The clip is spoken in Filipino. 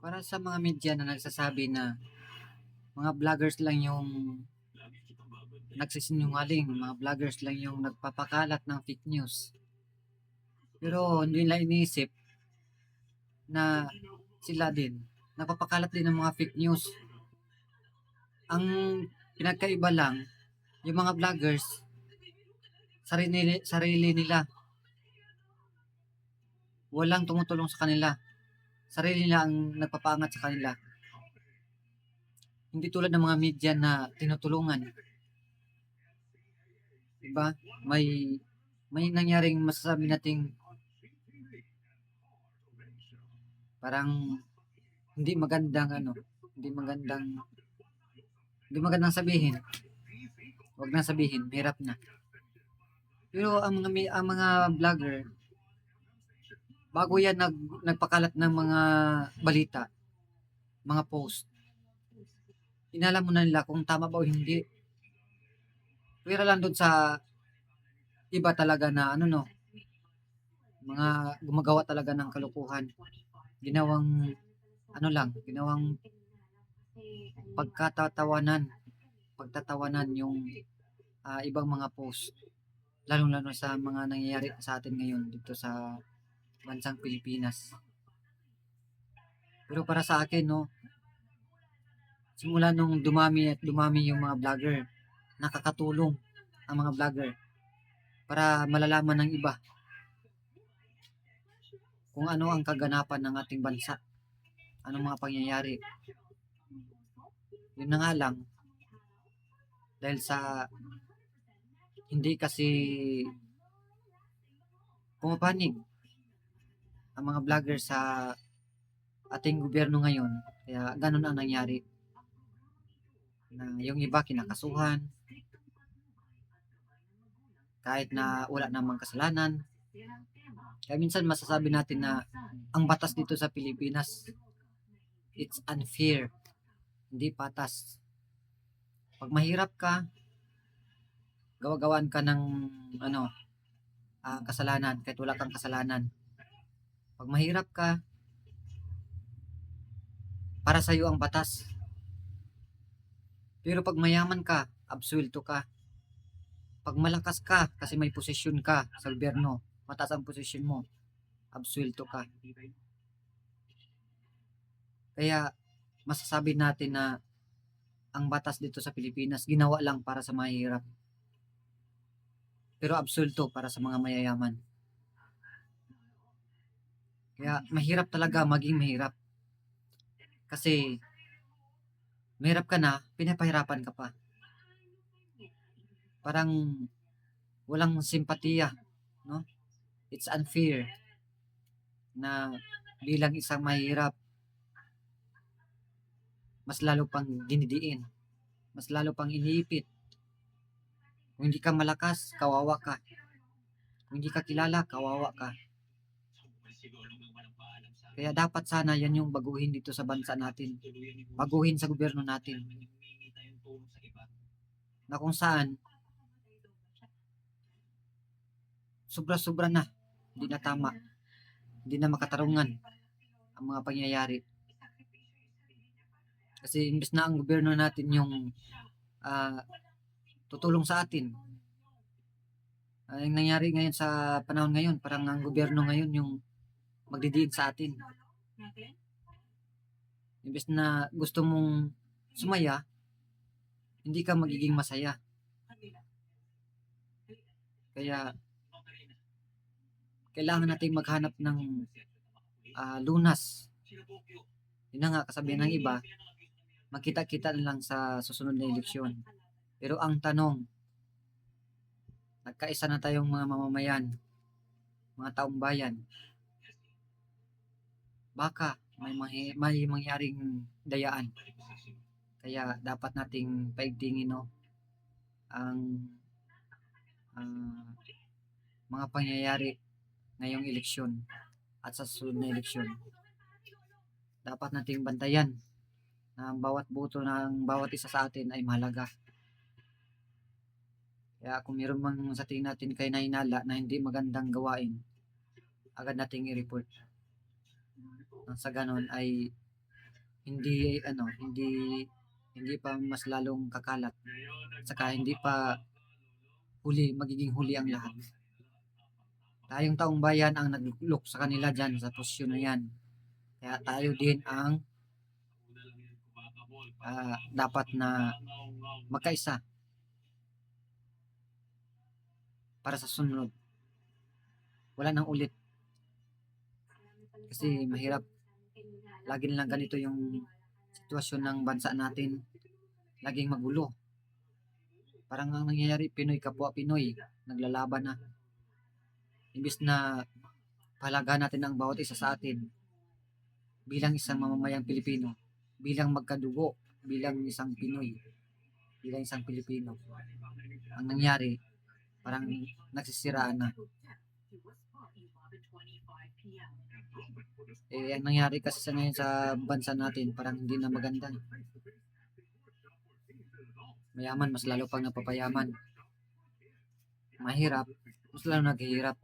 Para sa mga media na nagsasabi na mga vloggers lang yung nagsisinungaling, mga vloggers lang yung nagpapakalat ng fake news. Pero hindi nila iniisip na sila din, nagpapakalat din ng mga fake news. Ang pinagkaiba lang, yung mga vloggers, sarili nila, walang tumutulong sa kanila. Sarili nila ang nagpapaangat sa kanila. Hindi tulad ng mga media na tinutulungan. Diba? May nangyaring masasabi nating parang hindi magandang hindi magandang hindi magandang sabihin. Wag na sabihin, hirap na. Pero ang mga vlogger bago yan nagpakalat ng mga balita, mga post. Inalam mo na nila kung tama ba o hindi. Pero lang doon sa iba talaga na mga gumagawa talaga ng kalukuhan. Ginawang ginawang pagtatawanan yung ibang mga post. Lalong-lalo sa mga nangyayari sa atin ngayon dito sa bansang Pilipinas. Pero para sa akin, simula nung dumami at dumami yung mga vlogger, nakakatulong ang mga vlogger para malalaman ng iba kung ano ang kaganapan ng ating bansa, anong mga pangyayari. Yun na nga lang, dahil sa hindi kasi pumapanig ang mga vlogger sa ating gobyerno ngayon, kaya ganun ang nangyari. Na yung iba kinakasuhan, kahit na wala namang kasalanan. Kaya minsan masasabi natin na ang batas dito sa Pilipinas, it's unfair, hindi patas. Pag mahirap ka, gawagawan ka ng kasalanan kahit wala kang kasalanan. Pag mahirap ka, para sa iyo ang batas. Pero pag mayaman ka, absuelto ka. Pag malakas ka, kasi may posisyon ka sa gobyerno, mataas ang posisyon mo, absuelto ka. Kaya masasabi natin na ang batas dito sa Pilipinas ginawa lang para sa mahirap. Pero absuelto para sa mga mayayaman. Kaya mahirap talaga maging mahirap. Kasi mahirap ka na, pinapahirapan ka pa. Parang walang simpatiya, no? It's unfair na bilang isang mahirap, mas lalo pang dinidiin, mas lalo pang iniipit. Kung hindi ka malakas, kawawa ka. Kung hindi ka kilala, kawawa ka. Kaya dapat sana yan yung baguhin dito sa bansa natin. Baguhin sa gobyerno natin. Na kung saan, sobra-sobra na. Hindi na tama. Hindi na makatarungan ang mga pangyayari. Kasi imbes na ang gobyerno natin yung tutulong sa atin. Ang nangyari ngayon sa panahon ngayon, parang ang gobyerno ngayon yung magdidiin sa atin. Imbes na gusto mong sumaya, hindi ka magiging masaya. Kaya kailangan nating maghanap ng lunas. Yun na nga, kasabihan ng iba, magkita-kita na lang sa susunod na eleksyon. Pero ang tanong, nagkaisa na tayong mga mamamayan, mga taong bayan. Baka may mangyaring dayaan. Kaya dapat nating paigtingin ang mga pangyayari ngayong eleksyon at sa susunod na eleksyon. Dapat nating bantayan na ang bawat boto ng bawat isa sa atin ay mahalaga. Kaya kung mayroon man sa tingin natin kay nahinala na hindi magandang gawain, agad nating i-report. Nang sa ganon ay hindi ano, hindi pa mas lalong kakalat. Saka hindi pa magiging huli ang lahat. Tayong taong bayan ang naglulok sa kanila dyan sa posisyon na yan. Kaya tayo din ang dapat na magkaisa para sa sunod. Wala nang ulit. Kasi mahirap. Lagi na lang ganito yung sitwasyon ng bansa natin. Laging magulo. Parang ang nangyayari, Pinoy kapwa Pinoy. Naglalaban na. Imbis na pahalagaan natin ang bawat isa sa atin bilang isang mamamayang Pilipino, bilang magkadugo, bilang isang Pinoy, bilang isang Pilipino. Ang nangyari, parang nagsisiraan na. Ang nangyari kasi sa ngayon sa bansa natin, parang hindi na maganda. Mayaman, mas lalo pang napapayaman. Mahirap, mas lalo naghihirap.